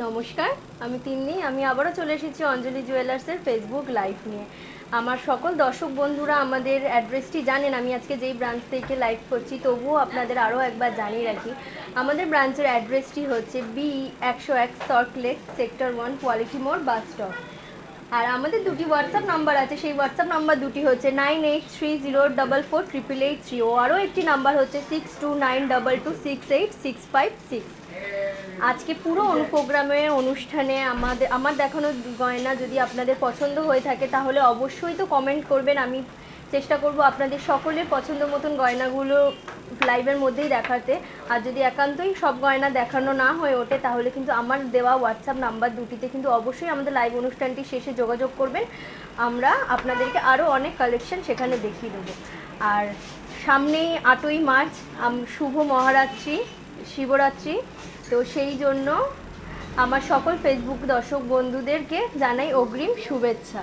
নমস্কার, আমি তিন্নি। আমি আবারও চলে এসেছি অঞ্জলি জুয়েলার্সের ফেসবুক লাইভ নিয়ে। আমার সকল দর্শক বন্ধুরা আমাদের অ্যাড্রেসটি জানেন, আমি আজকে যেই ব্রাঞ্চ থেকে লাইভ করছি, তবুও আপনাদের আরও একবার জানিয়ে রাখি। আমাদের ব্রাঞ্চের অ্যাড্রেসটি হচ্ছে B101 সল্টলেক সেক্টর 1 কোয়ালিটি মোড় বাস স্টপ। আর আমাদের দুটি হোয়াটসঅ্যাপ নাম্বার আছে, সেই হোয়াটসঅ্যাপ নাম্বার দুটি হচ্ছে 9830448883 ও আরও একটি নাম্বার হচ্ছে 6292268656। আজকে পুরো প্রোগ্রামের অনুষ্ঠানে আমার দেখানো গয়না যদি আপনাদের পছন্দ হয়ে থাকে তাহলে অবশ্যই তো কমেন্ট করবেন। আমি চেষ্টা করব আপনাদের সকলের পছন্দ মতন গয়নাগুলো লাইভের মধ্যেই দেখাতে। আর যদি একান্তই সব গয়না দেখানো না হয়ে ওঠে তাহলে কিন্তু আমার দেওয়া হোয়াটসঅ্যাপ নাম্বার দুটিতে কিন্তু অবশ্যই আমাদের লাইভ অনুষ্ঠানটি শেষে যোগাযোগ করবেন। আমরা আপনাদেরকে আরও অনেক কালেকশন সেখানে দেখিয়ে দেবো। আর সামনেই 8ই মার্চ শুভ মহারাত্রি, শিবরাত্রি, তো সেই জন্য আমার সকল ফেসবুক দর্শক বন্ধুদেরকে জানাই অগ্রিম শুভেচ্ছা।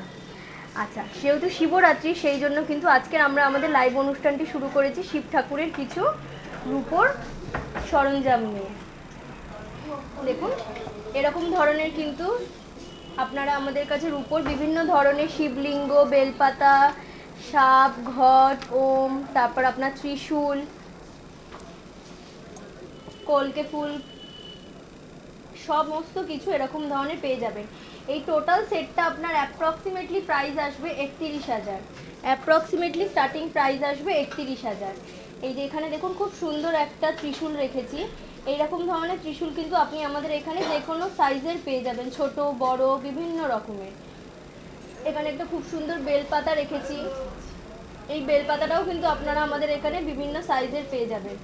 আচ্ছা, যেহেতু শিবরাত্রি সেই জন্য কিন্তু আজকে আমরা আমাদের লাইভ অনুষ্ঠানটি শুরু করেছি শিব ঠাকুরের কিছু রূপোর সরঞ্জাম নিয়ে। দেখুন, এরকম ধরনের কিন্তু আপনারা আমাদের কাছে রূপোর বিভিন্ন ধরনের শিবলিঙ্গ, বেলপাতা, সাপ, ঘট, ওম, তারপর আপনার ত্রিশূল, কলকে ফুল, সমস্ত কিছু এরকম ধরনের পেয়ে যাবেন। এই টোটাল সেটটা আপনার অ্যাপ্রক্সিমেটলি প্রাইস আসবে 31,000। অ্যাপ্রক্সিমেটলি স্টার্টিং প্রাইস আসবে 31,000। এই যে এখানে দেখুন খুব সুন্দর একটা ত্রিশূল রেখেছি। এইরকম ধরনের ত্রিশূল কিন্তু আপনি আমাদের এখানে যে কোনো সাইজের পেয়ে যাবেন, ছোট বড় বিভিন্ন রকমের। এখানে একটা খুব সুন্দর বেলপাতা রেখেছি। এই বেলপাতাটাও কিন্তু আপনারা আমাদের এখানে বিভিন্ন সাইজের পেয়ে যাবেন।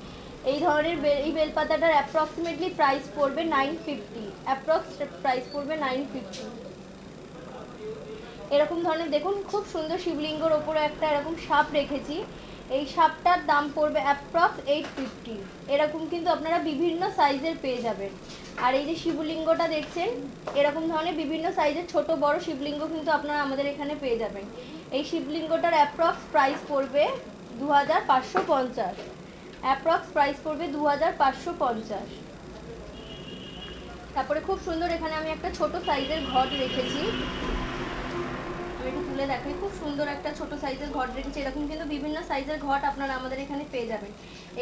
এই ধরনের এই বেলপাতাটার অ্যাপ্রক্সিমেটলি প্রাইস পড়বে 950। অ্যাপ্রক্স প্রাইস পড়বে 950। এরকম ধরনের দেখুন খুব সুন্দর শিবলিঙ্গর ওপরে একটা এরকম সাপ রেখেছি। এই সাপটার দাম পড়বে অ্যাপ্রক্স 850। এরকম কিন্তু আপনারা বিভিন্ন সাইজের পেয়ে যাবেন। আর এই যে শিবলিঙ্গটা দেখছেন, এরকম ধরনের বিভিন্ন সাইজের ছোট বড় শিবলিঙ্গ কিন্তু আপনারা আমাদের এখানে পেয়ে যাবেন। এই শিবলিঙ্গটার অ্যাপ্রক্স প্রাইস পড়বে 2550। অ্যাপ্রক্স প্রাইস পড়বে 2550। তারপরে খুব সুন্দর এখানে আমি একটা ছোট সাইজের ঘট রেখেছি, একটু তুলে দেখাই। খুব সুন্দর একটা ছোট সাইজের ঘট রেখেছি। এরকম কিন্তু বিভিন্ন সাইজের ঘট আপনারা আমাদের এখানে পেয়ে যাবেন।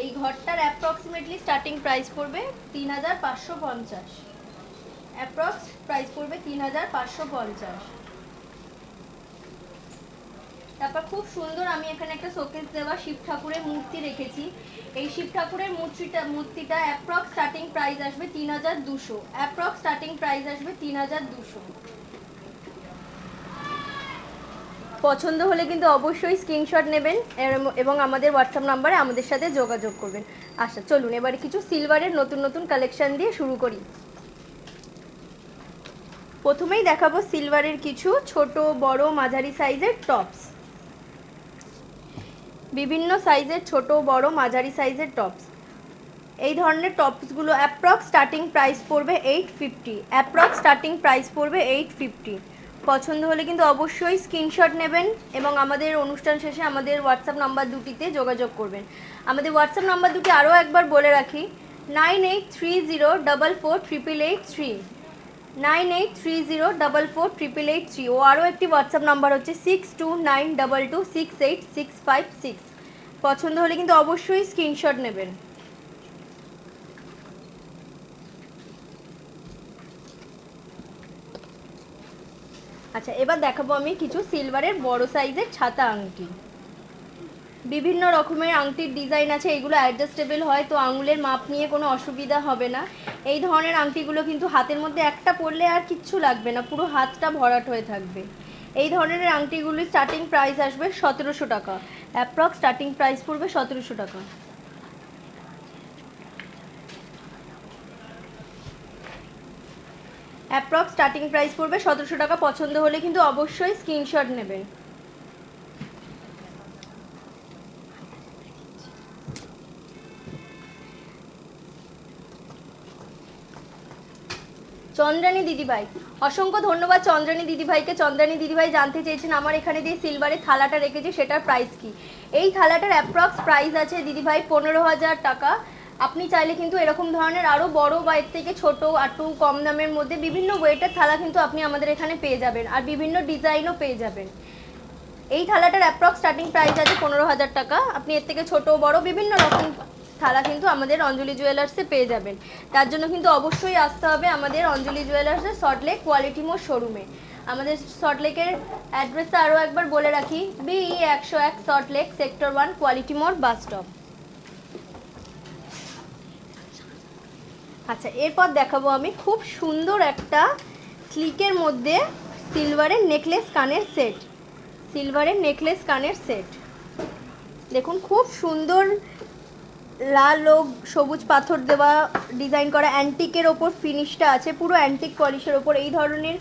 এই ঘরটার অ্যাপ্রক্সিমেটলি স্টার্টিং প্রাইস পড়বে 3550। অ্যাপ্রক্স প্রাইস পড়বে 3550। তারপর খুব সুন্দর আমি এখানে একটা শোকেস দেওয়া শিব ঠাকুরের মূর্তি রেখেছি। এই শিব ঠাকুরের মূর্তিটা অ্যাপ্রক্স স্টার্টিং প্রাইস আসবে 3200। অ্যাপ্রক্স স্টার্টিং প্রাইস আসবে 3200। পছন্দ হলে কিন্তু অবশ্যই স্ক্রিনশট নেবেন এবং আমাদের হোয়াটসঅ্যাপ নাম্বারে আমাদের সাথে যোগাযোগ করবেন। আচ্ছা চলুন এবারে কিছু সিলভারের নতুন নতুন কালেকশন দিয়ে শুরু করি। প্রথমেই দেখাবো সিলভারের কিছু ছোট বড় মাঝারি সাইজের টপস। বিভিন্ন সাইজের ছোট বড় মাঝারি সাইজের টপস। এই ধরনের টপসগুলো অ্যাপ্রক্স স্টার্টিং প্রাইস পড়বে 850। অ্যাপ্রক্স স্টার্টিং প্রাইস পড়বে 850। পছন্দ হলে কিন্তু অবশ্যই স্ক্রিনশট নেবেন এবং আমাদের অনুষ্ঠান শেষে আমাদের হোয়াটসঅ্যাপ নাম্বার দুটিতে যোগাযোগ করবেন। আমাদের হোয়াটসঅ্যাপ নাম্বার দুটি আরও একবার বলে রাখি, 9830448883, 9830448883 ও আরও একটি হোয়াটসঅ্যাপ নাম্বার হচ্ছে 6292268656। পছন্দ হলে কিন্তু অবশ্যই স্ক্রিনশট নেবেন। আচ্ছা, এবার দেখাবো আমি কিছু সিলভারের বড় সাইজের ছাতা আংটি। বিভিন্ন রকমের আংটির ডিজাইন আছে, এগুলো অ্যাডজাস্টেবল হয়, তো আঙুলের মাপ নিয়ে কোনো অসুবিধা হবে না। এই ধরনের আংটিগুলো কিন্তু হাতের মধ্যে একটা পরলে আর কিচ্ছু লাগবে না, পুরো হাতটা ভরাট হয়ে থাকবে। এই ধরনের আংটিগুলির স্টার্টিং প্রাইস আসবে 1700 টাকা। অ্যাপ্রক্স স্টার্টিং প্রাইস পড়বে 1700 টাকা। অ্যাপ্রক্স স্টার্টিং প্রাইস পড়বে 1700 টাকা। পছন্দ হলে কিন্তু অবশ্যই স্ক্রিনশট নেবেন। চন্দ্রানী দিদিভাই, অসংখ্য ধন্যবাদ চন্দ্রানী দিদিভাইকে। চন্দ্রানী দিদিভাই জানতে চেয়েছেন আমার এখানে যে সিলভারের থালাটা রেখেছি সেটার প্রাইস কি। এই থালাটার অ্যাপ্রক্স প্রাইস আছে দিদিভাই 15,000 টাকা। আপনি চাইলে কিন্তু এরকম ধরনের আরও বড় বা এর থেকে ছোটো একটু কম দামের মধ্যে বিভিন্ন ওয়েটের থালা কিন্তু আপনি আমাদের এখানে পেয়ে যাবেন, আর বিভিন্ন ডিজাইনও পেয়ে যাবেন। এই থালাটার অ্যাপ্রক্স স্টার্টিং প্রাইস আছে 15,000 টাকা। আপনি এর থেকে ছোট বড় বিভিন্ন রকম থালা কিন্তু আমাদের অঞ্জলি জুয়েলার্সে পেয়ে যাবেন। তার জন্য কিন্তু অবশ্যই আসতে হবে আমাদের অঞ্জলি জুয়েলার্সের সল্টলেক কোয়ালিটি মোড় শোরুমে। আমাদের সল্টলেকের অ্যাড্রেসটা আরও একবার বলে রাখি, BE 101 সল্টলেক সেক্টর 1 কোয়ালিটি মোড় বাস স্টপ। আচ্ছা, এরপর দেখাবো আমি খুব সুন্দর একটা স্লিকের মধ্যে সিলভারের নেকলেস কানের সেট। সিলভারের নেকলেস কানের সেট দেখুন, খুব সুন্দর লাল ও সবুজ পাথর দেওয়া ডিজাইন করা অ্যান্টিকের ওপর ফিনিশটা আছে, পুরো অ্যান্টিক পলিশের ওপর। এই ধরনের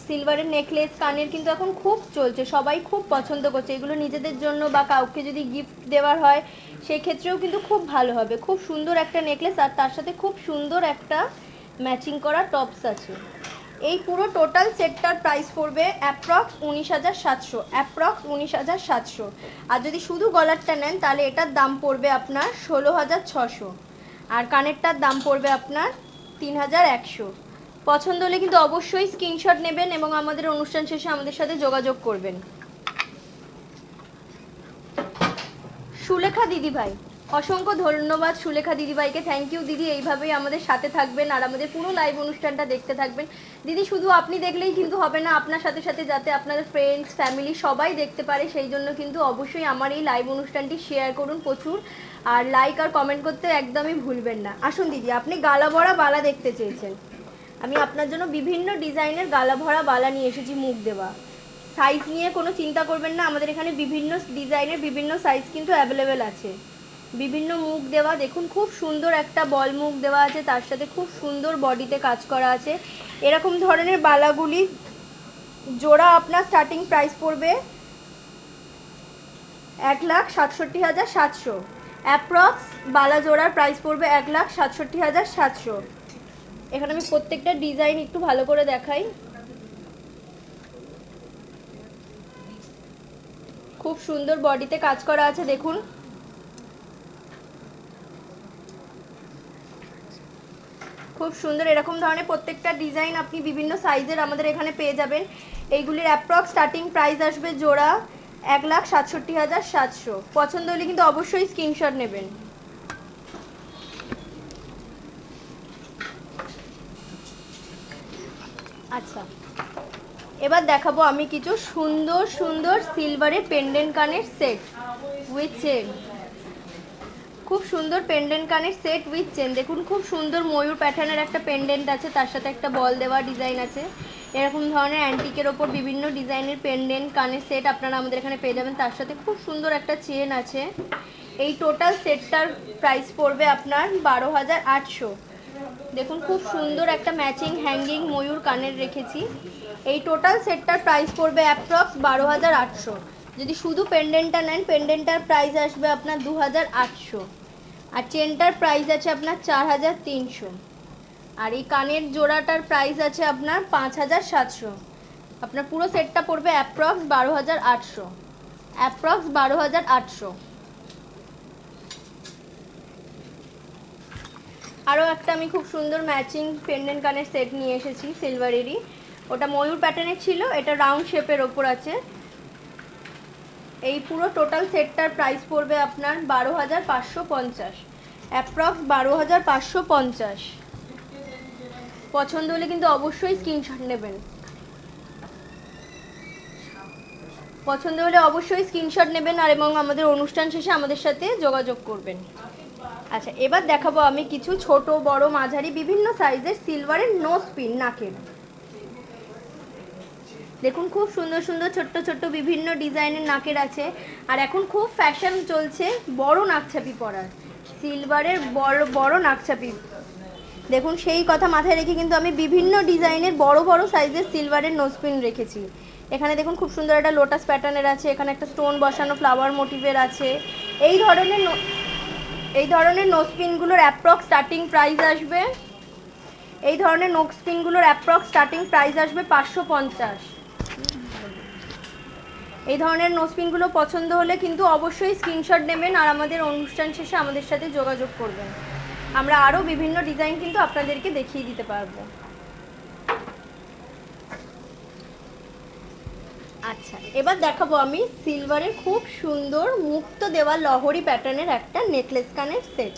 সিলভারের নেকলেস কানের কিন্তু এখন খুব চলছে, সবাই খুব পছন্দ করছে। এগুলো নিজেদের জন্য বা কাউকে যদি গিফট দেওয়ার হয় সেই ক্ষেত্রেও কিন্তু খুব ভালো হবে। খুব সুন্দর একটা নেকলেস, আর তার সাথে খুব সুন্দর একটা ম্যাচিং করা টপস আছে। এই পুরো টোটাল সেটটার প্রাইস পড়বে অ্যাপ্রক্স 19,700, অ্যাপ্রক্স 19,700। আর যদি শুধু গলারটা নেন তাহলে এটার দাম পড়বে আপনার 16,600, আর কানেরটার দাম পড়বে আপনার 3,100। পছন্দ হলে কিন্তু অবশ্যই স্ক্রিনশট নেবেন এবং আমাদের অনুষ্ঠান শেষে আমাদের সাথে যোগাযোগ করবেন। সুলেখা দিদিভাই, অসংখ্য ধন্যবাদ সুলেখা দিদিভাইকে। থ্যাংক ইউ দিদি, এইভাবেই আমাদের সাথে থাকবেন আর আমাদের পুরো লাইভ অনুষ্ঠানটা দেখতে থাকবেন। দিদি, শুধু আপনি দেখলেই কিন্তু হবে না, আপনার সাথে সাথে যাতে আপনাদের ফ্রেন্ডস ফ্যামিলি সবাই দেখতে পারে সেই জন্য কিন্তু অবশ্যই আমার এই লাইভ অনুষ্ঠানটি শেয়ার করুন প্রচুর, আর লাইক আর কমেন্ট করতে একদমই ভুলবেন না। আসুন দিদি, আপনি গালা ভরা বালা দেখতে চেয়েছেন, আমি আপনার জন্য বিভিন্ন ডিজাইনের গালা ভরা বালা নিয়ে এসেছি, মুখ দেওয়া। সাইজ নিয়ে কোনো চিন্তা করবেন না, আমাদের এখানে বিভিন্ন ডিজাইনের বিভিন্ন সাইজ কিন্তু অ্যাভেলেবেল আছে। বিভিন্ন মুখ দেওয়া দেখুন, খুব সুন্দর একটা বল মুখ দেওয়া আছে, তার সাথে খুব সুন্দর বডিতে কাজ করা আছে। এরকম ধরনের বালাগুলি জোড়া আপনার স্টার্টিং প্রাইস পড়বে 1,67,700। অ্যাপ্রক্স বালা জোড়ার প্রাইস পড়বে 1,67,700। এখানে আমি প্রত্যেকটা ডিজাইন একটু ভালো করে দেখাই। খুব সুন্দর বডিতে কাজ করা আছে দেখুন। খুব সুন্দর এরকম ধরনের প্রত্যেকটা ডিজাইন আপনি বিভিন্ন সাইজের আমাদের এখানে পেয়ে যাবেন। এইগুলির অ্যাপ্রক্স স্টার্টিং প্রাইস আসবে জোড়া 1,67,700। পছন্দ হলে কিন্তু অবশ্যই স্ক্রিনশট নেবেন। আচ্ছা, এবার দেখাবো আমি কিছু সুন্দর সুন্দর সিলভারের পেন্ডেন্ট কানের সেট উইথ চেন। খুব সুন্দর পেন্ডেন্ট কানের সেট উইথ চেন দেখুন, খুব সুন্দর ময়ূর প্যাটার্নের একটা পেন্ডেন্ট আছে, তার সাথে একটা বল দেওয়া ডিজাইন আছে। এরকম ধরনের অ্যান্টিকের ওপর বিভিন্ন ডিজাইনের পেন্ডেন্ট কানের সেট আপনারা আমাদের এখানে পেয়ে যাবেন, তার সাথে খুব সুন্দর একটা চেন আছে। এই টোটাল সেটটার প্রাইস পড়বে আপনার 12,800। দেখুন, খুব সুন্দর একটা ম্যাচিং হ্যাঙ্গিং ময়ূর কানের রেখেছি। এই টোটাল সেটটার প্রাইস পড়বে অ্যাপ্রক্স 12,800। যদি শুধু পেন্ডেন্টটা নেন, পেন্ডেন্টটার প্রাইস আসবে আপনার 2,800, আর চেনটার প্রাইস আছে আপনার 4,300, আর এই কানের জোড়াটার প্রাইস আছে আপনার 5,700। আপনার পুরো সেটটা পড়বে অ্যাপ্রক্স 12,800, অ্যাপ্রক্স 12,800। আরও একটা আমি খুব সুন্দর ম্যাচিং পেন্ডেন্ট কানের সেট নিয়ে এসেছি সিলভারেরই। ওটা ময়ূর প্যাটার্নের ছিল, এটা রাউন্ড শেপের ওপর আছে। এই পুরো টোটাল সেটটার প্রাইস পড়বে আপনার 12,550, অ্যাপ্রক্স 12,550। পছন্দ হলে কিন্তু অবশ্যই স্ক্রিনশট নেবেন। পছন্দ হলে অবশ্যই স্ক্রিনশট নেবেন আর এবং আমাদের অনুষ্ঠান শেষে আমাদের সাথে যোগাযোগ করবেন। আচ্ছা, এবার দেখাবো আমি কিছু ছোট বড় মাঝারি বিভিন্ন সাইজের সিলভারের নোজ পিন নাকের। দেখুন, খুব সুন্দর সুন্দর ছোট্ট ছোট্ট বিভিন্ন ডিজাইনের নাকের আছে, আর এখন খুব ফ্যাশন চলছে বড় নাকছাপি পরার, সিলভারের বড় বড় নাকছাপি। দেখুন, সেই কথা মাথায় রেখে কিন্তু আমি বিভিন্ন ডিজাইনের বড় বড় সাইজের সিলভারের নোজপিন রেখেছি। এখানে দেখুন, খুব সুন্দর একটা লোটাস প্যাটার্নের আছে, এখানে একটা স্টোন বসানো ফ্লাওয়ার মোটিভের আছে। এই ধরনের নোজপিনগুলোর অ্যাপ্রক্স স্টার্টিং প্রাইস আসবে, এই ধরনের নোজপিনগুলোর অ্যাপ্রক্স স্টার্টিং প্রাইস আসবে 550। এই ধরনের নোজপিনগুলো পছন্দ হলে কিন্তু অবশ্যই স্ক্রিনশট নেবেন আর আমাদের অনুষ্ঠান শেষে আমাদের সাথে যোগাযোগ করবেন। আমরা আরও বিভিন্ন ডিজাইন কিন্তু আপনাদেরকে দেখিয়ে দিতে পারবো। আচ্ছা, এবার দেখাবো আমি সিলভারের খুব সুন্দর মুক্ত দেওয়া লহরি প্যাটার্নের একটা নেকলেস কানের সেট।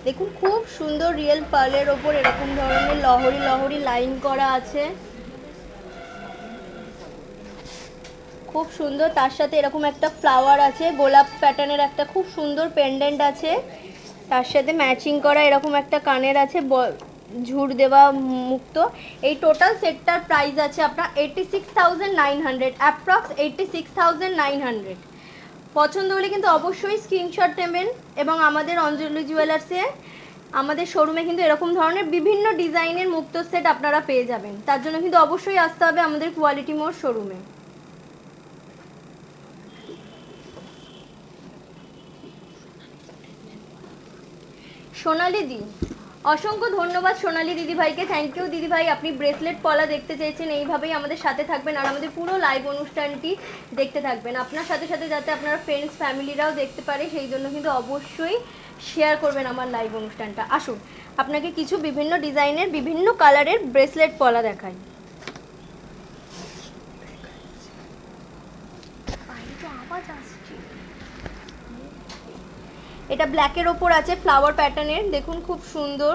দেখুন খুব সুন্দর রিয়েল পার্লের ওপর এরকম ধরনের লহরি লহরি লাইন করা আছে, খুব সুন্দর। তার সাথে এরকম একটা ফ্লাওয়ার আছে, গোলাপ প্যাটার্নের একটা খুব সুন্দর পেন্ডেন্ট আছে, তার সাথে ম্যাচিং করা এরকম একটা কানের আছে ঝুর দেওয়া মুক্ত। এই টোটাল সেটটার প্রাইস আছে আপনার 86,900, অ্যাপ্রক্স 86,900। পছন্দ হলে কিন্তু অবশ্যই স্ক্রিনশট নেবেন এবং আমাদের অঞ্জলি জুয়েলার্সে আমাদের শোরুমে কিন্তু এরকম ধরনের বিভিন্ন ডিজাইনের মুক্ত সেট আপনারা পেয়ে যাবেন। তার জন্য কিন্তু অবশ্যই আসতে হবে আমাদের কোয়ালিটি মোর শোরুমে। সোনালি দি, অসংখ্য ধন্যবাদ সোনালি দিদিভাইকে, থ্যাংক ইউ দিদিভাই। আপনি ব্রেসলেট পলা দেখতে চেয়েছেন, এইভাবেই আমাদের সাথে থাকবেন আর আমাদের পুরো লাইভ অনুষ্ঠানটি দেখতে থাকবেন। আপনার সাথে সাথে যাতে আপনারা ফ্রেন্ডস ফ্যামিলিরাও দেখতে পারে সেই জন্য কিন্তু অবশ্যই শেয়ার করবেন আমার লাইভ অনুষ্ঠানটা। আসুন আপনাকে কিছু বিভিন্ন ডিজাইনের বিভিন্ন কালারের ব্রেসলেট পলা দেখাই। এটা ব্ল্যাকের ওপর আছে ফ্লাওয়ার প্যাটার্নের, দেখুন খুব সুন্দর,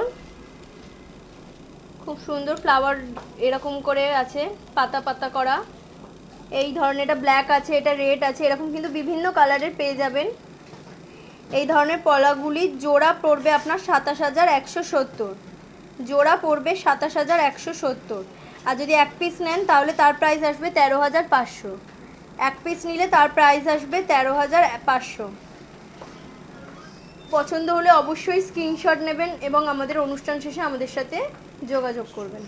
খুব সুন্দর ফ্লাওয়ার এরকম করে আছে পাতা পাতা করা। এই ধরনের এটা ব্ল্যাক আছে, এটা রেড আছে, এরকম কিন্তু বিভিন্ন কালারের পেয়ে যাবেন। এই ধরনের পলাগুলি জোড়া পড়বে আপনার 27,170, জোড়া পড়বে 27,170। আর যদি এক পিস নেন তাহলে তার প্রাইস আসবে 13,500, এক পিস নিলে তার প্রাইস আসবে 13,500। পছন্দ হলে অবশ্যই স্ক্রিনশট নেবেন এবং আমাদের অনুষ্ঠান শেষে আমাদের সাথে যোগাযোগ করবেন।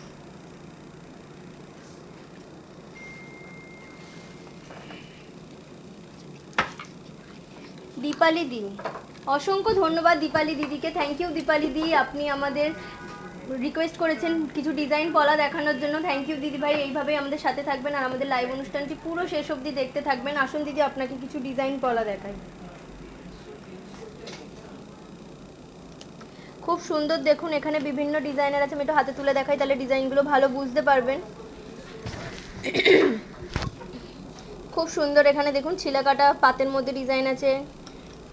দীপালি দি, অসংখ্য ধন্যবাদ দীপালি দিদিকে, থ্যাংক ইউ দীপালি দি। আপনি আমাদের রিকোয়েস্ট করেছেন কিছু ডিজাইন পলা দেখানোর জন্য, থ্যাংক ইউ দিদিভাই। এইভাবেই আমাদের সাথে থাকবেন আর আমাদের লাইভ অনুষ্ঠানটি পুরো শেষ অবধি দেখতে থাকবেন। আসুন দিদি আপনাকে কিছু ডিজাইন পলা দেখাই। খুব সুন্দর, দেখুন এখানে বিভিন্ন ডিজাইনের আছে, আমি একটু হাতে তুলে দেখাই তাহলে ডিজাইনগুলো ভালো বুঝতে পারবেন। খুব সুন্দর, এখানে দেখুন ছিলাকাটা পাতের মধ্যে ডিজাইন আছে,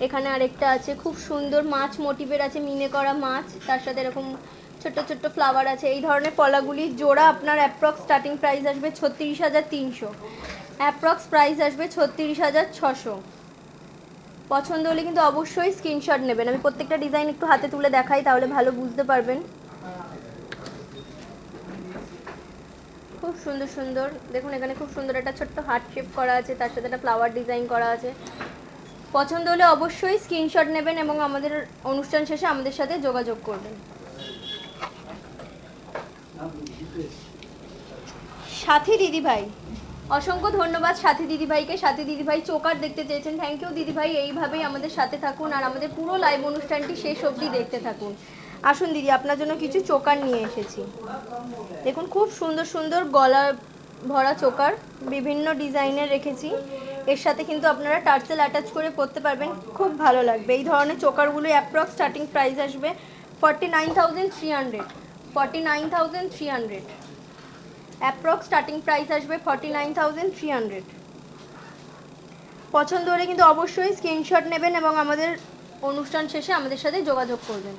এখানে আরেকটা আছে খুব সুন্দর মাছ মোটিভের আছে, মিনে করা মাছ, তার সাথে এরকম ছোট্ট ছোট্ট ফ্লাওয়ার আছে। এই ধরনের পলাগুলি জোড়া আপনার অ্যাপ্রক্স স্টার্টিং প্রাইস আসবে 36,300, অ্যাপ্রক্স প্রাইস আসবে 36,600। পছন্দ হলে কিন্তু অবশ্যই স্ক্রিনশট নেবেন। আমি প্রত্যেকটা ডিজাইন একটু হাতে তুলে দেখাই তাহলে ভালো বুঝতে পারবেন। খুব সুন্দর সুন্দর, দেখুন এখানে খুব সুন্দর একটা ছোট্ট হার্ট শেপ করা আছে, তার সাথে একটা ফ্লাওয়ার ডিজাইন করা আছে। পছন্দ হলে অবশ্যই স্ক্রিনশট নেবেন এবং আমাদের অনুষ্ঠান শেষে আমাদের সাথে যোগাযোগ করবেন। সাথী দিদিভাই, অসংখ্য ধন্যবাদ সাথী দিদিভাইকে। সাথী দিদিভাই চোকার দেখতে চেয়েছেন, থ্যাংক ইউ দিদিভাই। এইভাবেই আমাদের সাথে থাকুন আর আমাদের পুরো লাইভ অনুষ্ঠানটি শেষ অবধি দেখতে থাকুন। আসুন দিদি আপনার জন্য কিছু চোকার নিয়ে এসেছি, দেখুন খুব সুন্দর সুন্দর গলা ভরা চোকার বিভিন্ন ডিজাইনের রেখেছি। এর সাথে কিন্তু আপনারা টার্সেল অ্যাটাচ করে পরতে পারবেন, খুব ভালো লাগবে। এই ধরনের চোকারগুলো অ্যাপ্রক্স স্টার্টিং প্রাইস আসবে 49,300, 49,300, অ্যাপ্রক্স স্টার্টিং প্রাইস আসবে 49,300। পছন্দ হলে কিন্তু অবশ্যই স্ক্রিনশট নেবেন এবং আমাদের অনুষ্ঠান শেষে আমাদের সাথে যোগাযোগ করবেন।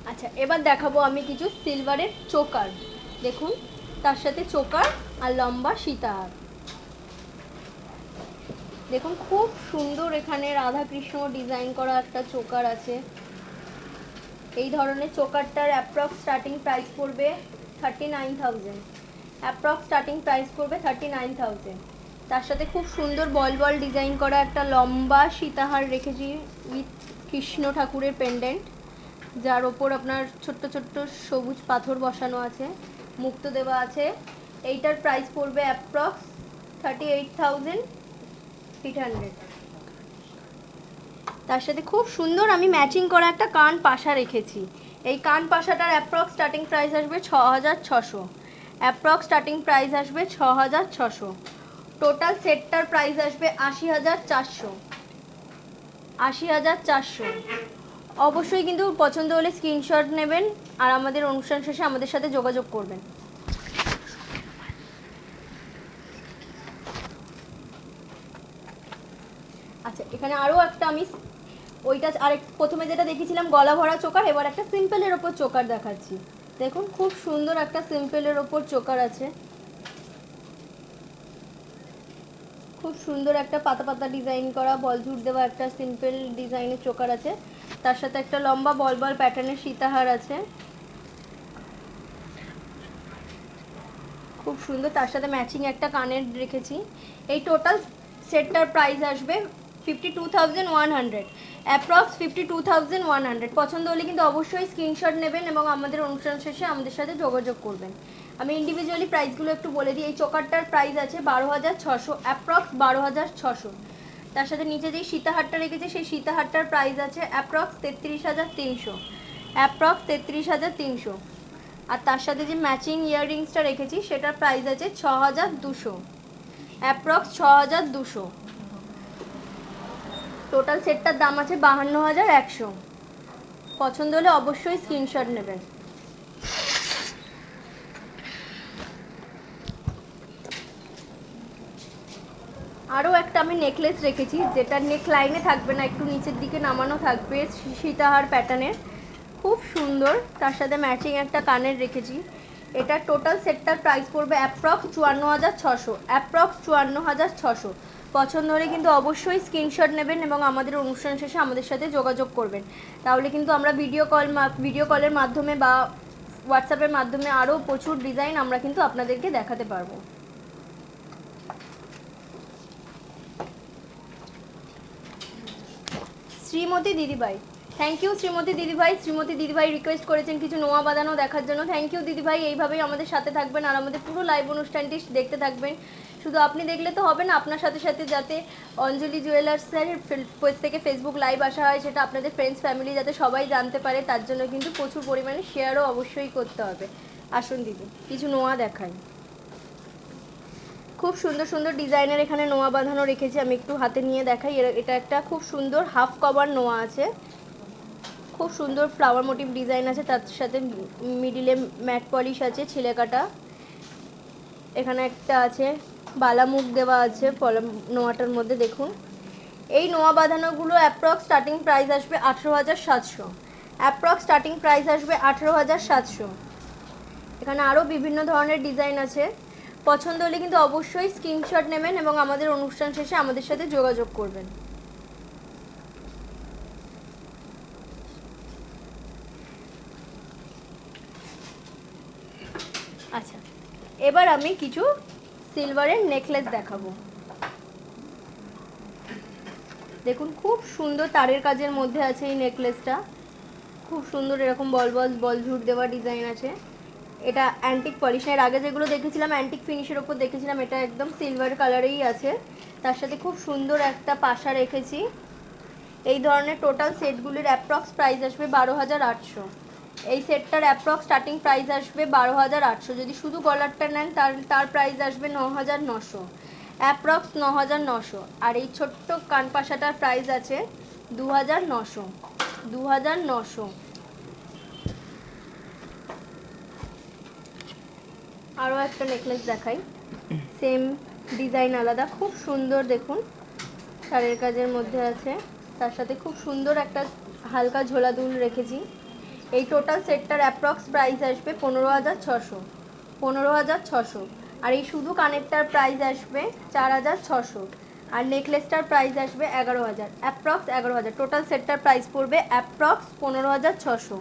আচ্ছা, এবার দেখাবো আমি কিছু সিলভারের চোকার, দেখুন তার সাথে চোকার আর লম্বা সীতাহার। দেখুন খুব সুন্দর এখানে রাধা কৃষ্ণ ডিজাইন করা একটা চোকার আছে। এই ধরনের চোকারটার অ্যাপ্রক্স স্টার্টিং প্রাইস পড়বে 39,000, অ্যাপ্রক্স স্টার্টিং প্রাইস পড়বে 39,000। তার সাথে খুব সুন্দর বল বল ডিজাইন করা একটা লম্বা সীতাহার রেখেছি উইথ কৃষ্ণ ঠাকুরের পেন্ডেন্ট, যার ওপর আপনার ছোট্ট ছোট্ট সবুজ পাথর বসানো আছে, মুক্ত দেওয়া আছে। এইটার প্রাইস পড়বে অ্যাপ্রক্স 38,800। তার সাথে খুব সুন্দর আমি ম্যাচিং করা একটা কান পাশা রেখেছি। এই কান পাশাটার অ্যাপ্রক্স স্টার্টিং প্রাইস আসবে 6,600, অ্যাপ্রক্স স্টার্টিং প্রাইস আসবে 6,600। টোটাল সেটটার প্রাইস আসবে ৮০,৪০০। ৮০,৪০০। অবশ্যই কিন্তু পছন্দ হলে স্ক্রিনশট নেবেন আর আমাদের অনুষ্ঠান শেষে আমাদের সাথে যোগাযোগ করবেন। আচ্ছা, এখানে আরও একটা আমি ওইটা আরেক প্রথমে যেটা দেখেছিলাম গলা ভরা চোকার, এবার একটা সিম্পলের ওপর চোকার দেখাচ্ছি। দেখুন খুব সুন্দর একটা সিম্পলের ওপর চোকার আছে, খুব সুন্দর একটা পাতা পাতা ডিজাইন করা বল ঝুট দেওয়া একটা সিম্পল ডিজাইনের চোকার আছে, তার সাথে একটা লম্বা বল বল প্যাটার্নের সীতাহার আছে, খুব সুন্দর। তার সাথে ম্যাচিং একটা কানের রেখেছি। এই টোটাল সেটটার প্রাইস আসবে 52,100, অ্যাপ্রক্স 52,100। পছন্দ হলে কিন্তু অবশ্যই স্ক্রিনশট নেবেন এবং আমাদের অনুষ্ঠান শেষে আমাদের সাথে যোগাযোগ করবেন। আমি ইন্ডিভিজুয়ালি প্রাইসগুলো একটু বলে দিই। এই চোকারটার প্রাইস আছে 12,600, অ্যাপ্রক্স 12,600। তার সাথে নিচে যেই সীতাহারটা রেখেছে সেই সীতাহারটার প্রাইস আছে অ্যাপ্রক্স 33,300, অ্যাপ্রক্স 33,300। আর তার সাথে যে ম্যাচিং ইয়াররিংসটা রেখেছি সেটার প্রাইস আছে 6,200, অ্যাপ্রক্স 6,200। টোটাল সেটটার দাম আছে 52,100। পছন্দ হলে অবশ্যই স্ক্রিনশট নেবেন। আরও একটা আমি নেকলেস রেখেছি, যেটা নেক লাইনে থাকবে না, একটু নিচের দিকে নামানো থাকবে, সীতাহার প্যাটার্নের, খুব সুন্দর। তার সাথে ম্যাচিং একটা কানের রেখেছি। এটা টোটাল সেটটার প্রাইস পড়বে অ্যাপ্রক্স 54,600, অ্যাপ্রক্স 54,600। পছন্দ হলে কিন্তু অবশ্যই স্ক্রিনশট নেবেন এবং আমাদের অনুষ্ঠান শেষে আমাদের সাথে যোগাযোগ করবেন। তাহলে কিন্তু আমরা ভিডিও কলের মাধ্যমে বা হোয়াটসঅ্যাপের মাধ্যমে আরও প্রচুর ডিজাইন আমরা কিন্তু আপনাদেরকে দেখাতে পারবো। শ্রীমতী দিদিভাই, থ্যাংক ইউ শ্রীমতী দিদিভাই। শ্রীমতী দিদিভাই রিকোয়েস্ট করেছেন কিছু নোয়া বাঁধানো দেখার জন্য। থ্যাংক ইউ দিদিভাই, এইভাবেই আমাদের সাথে থাকবেন আর আমাদের পুরো লাইভ অনুষ্ঠানটি দেখতে থাকবেন। শুধু আপনি দেখলে তো হবে না, আপনার সাথে সাথে যাতে অঞ্জলি জুয়েলার্সের পেজ থেকে ফেসবুক লাইভ আসা হয়, সেটা আপনাদের ফ্রেন্ডস ফ্যামিলি যাতে সবাই জানতে পারে, তার জন্য কিন্তু প্রচুর পরিমাণে শেয়ারও অবশ্যই করতে হবে। আসুন দিদি, কিছু নোয়া দেখাই। খুব সুন্দর সুন্দর ডিজাইনের এখানে নোয়া বাঁধানো রেখেছি, আমি একটু হাতে নিয়ে দেখাই। এটা একটা খুব সুন্দর হাফ কভার নোয়া আছে, খুব সুন্দর ফ্লাওয়ার মোটিভ ডিজাইন আছে, তার সাথে মিডিলে ম্যাট পলিশ আছে ছিলে কাটা। এখানে একটা আছে বালামুখ দেওয়া আছে নোয়াটার মধ্যে। দেখুন এই নোয়া বাঁধানোগুলো অ্যাপ্রক্স স্টার্টিং প্রাইস আসবে 18,700, অ্যাপ্রক্স স্টার্টিং প্রাইস আসবে 18,700। এখানে আরও বিভিন্ন ধরনের ডিজাইন আছে। পছন্দ হলে কিন্তু অবশ্যই স্ক্রিনশট নেবেন এবং আমাদের অনুষ্ঠান শেষে আমাদের সাথে যোগাযোগ করবেন। আচ্ছা, এবার আমি কিছু সিলভারের নেকলেস দেখাবো। দেখুন খুব সুন্দর তারের কাজের মধ্যে আছে এই নেকলেসটা, খুব সুন্দর এরকম বল ঝুট দেওয়া ডিজাইন আছে। এটা অ্যান্টিক পলিশ, এর আগে যেগুলো দেখেছিলাম অ্যান্টিক ফিনিশের ওপর দেখেছিলাম, এটা একদম সিলভার কালারেই আছে। তার সাথে খুব সুন্দর একটা পাশা রেখেছি। এই ধরনের টোটাল সেটগুলির অ্যাপ্রক্স প্রাইস আসবে 12,800। এই সেটটার অ্যাপ্রক্স স্টার্টিং প্রাইস আসবে 12,800। যদি শুধু গলারটা নেন তার প্রাইস আসবে 9,900, অ্যাপ্রক্স 9,900। আর এই ছোট্ট কানপাশাটার প্রাইস আছে 2,900, 2,900। আরও একটা নেকলেস দেখাই, সেম ডিজাইন আলাদা, খুব সুন্দর। দেখুন শাড়ির কাজের মধ্যে আছে, তার সাথে খুব সুন্দর একটা হালকা ঝোলা দুল রেখেছি। এই টোটাল সেটটার অ্যাপ্রক্স প্রাইস আসবে 15,600, 15,600। আর এই শুধু কানেরটার প্রাইস আসবে 4,600 আর নেকলেসটার প্রাইস আসবে 11,000, অ্যাপ্রক্স 11,000। টোটাল সেটটার প্রাইস পড়বে অ্যাপ্রক্স 15,600।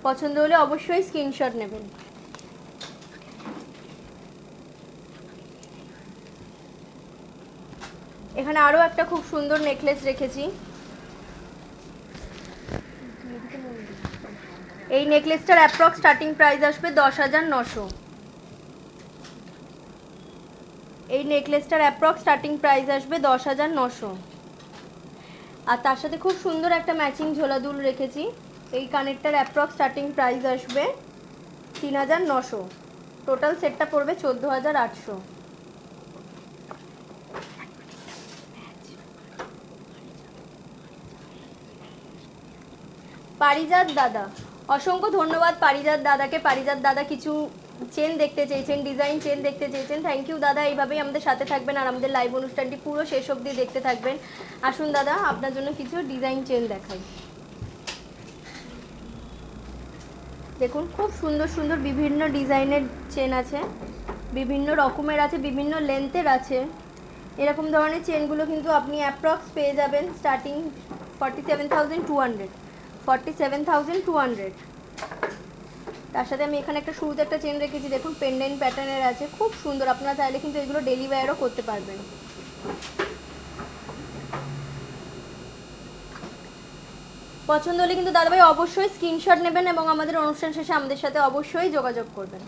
পছন্দ হলে অবশ্যই স্ক্রিনশট নেবেন। এখানে আরও একটা খুব সুন্দর নেকলেস রেখেছি। এই নেকলেসটার অ্যাপ্রক্স স্টার্টিং প্রাইস আসবে 10,900। এই নেকলেসটার অ্যাপ্রক্স স্টার্টিং প্রাইস আসবে 10,900। আর তার সাথে খুব সুন্দর একটা ম্যাচিং ঝোলা দুল রেখেছি। এই কানেরটার অ্যাপ্রক্স স্টার্টিং প্রাইস আসবে 3,900। টোটাল সেটটা পড়বে 14,800। পারিজাত দাদা, অসংখ্য ধন্যবাদ পারিজাত দাদাকে। পারিজাত দাদা কিছু চেন দেখতে চেয়েছেন, ডিজাইন চেন দেখতে চেয়েছেন। থ্যাংক ইউ দাদা, এইভাবেই আমাদের সাথে থাকবেন আর আমাদের লাইভ অনুষ্ঠানটি পুরো শেষ অবধি দেখতে থাকবেন। আসুন দাদা, আপনার জন্য কিছু ডিজাইন চেন দেখাই। দেখুন খুব সুন্দর সুন্দর বিভিন্ন ডিজাইনের চেন আছে, বিভিন্ন রকমের আছে, বিভিন্ন লেন্থের আছে। এরকম ধরনের চেনগুলো কিন্তু আপনি অ্যাপ্রক্স পেয়ে যাবেন স্টার্টিং 47,200। 47,200। তার সাথে আমি এখানে একটা শুরুতে একটা চেন রেখেছি, দেখুন পেন্ডেন্ট প্যাটার্নের আছে, খুব সুন্দর। আপনারা চাইলে কিন্তু এগুলো ডেলি ওয়্যারও করতে পারবেন। পছন্দ হলে কিন্তু দাদাভাই অবশ্যই স্ক্রিনশট নেবেন এবং আমাদের অনুষ্ঠান শেষে আমাদের সাথে অবশ্যই যোগাযোগ করবেন।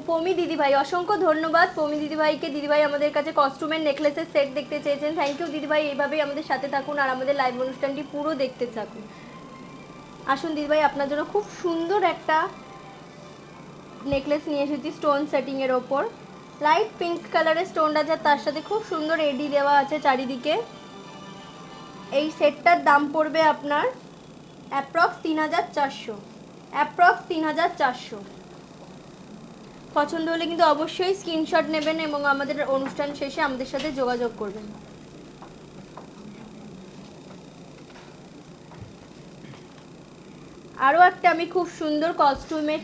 পমি দিদিভাই, অসংখ্য ধন্যবাদ পমি দিদিভাইকে। দিদিভাই আমাদের কাছে কস্টিউমের নেকলেসের সেট দেখতে চেয়েছেন। থ্যাংক ইউ দিদিভাই, এইভাবেই আমাদের সাথে থাকুন আর আমাদের লাইভ অনুষ্ঠানটি পুরো দেখতে থাকুন। আসুন দিদিভাই, আপনার জন্য খুব সুন্দর একটা নেকলেস নিয়ে এসেছি স্টোন সেটিংয়ের ওপর। লাইট পিঙ্ক কালারের স্টোন আছে, তার সাথে খুব সুন্দর এডি দেওয়া আছে চারিদিকে। এই সেটটার দাম পড়বে আপনার অ্যাপ্রক্স 3,400। অ্যাপ্রক্স 3,400। পছন্দ হলে কিন্তু অবশ্যই স্ক্রিনশট নেবেন এবং আমাদের অনুষ্ঠান শেষে আমাদের সাথে যোগাযোগ করবেন। আরও একটা আমি খুব সুন্দর কস্টিউমের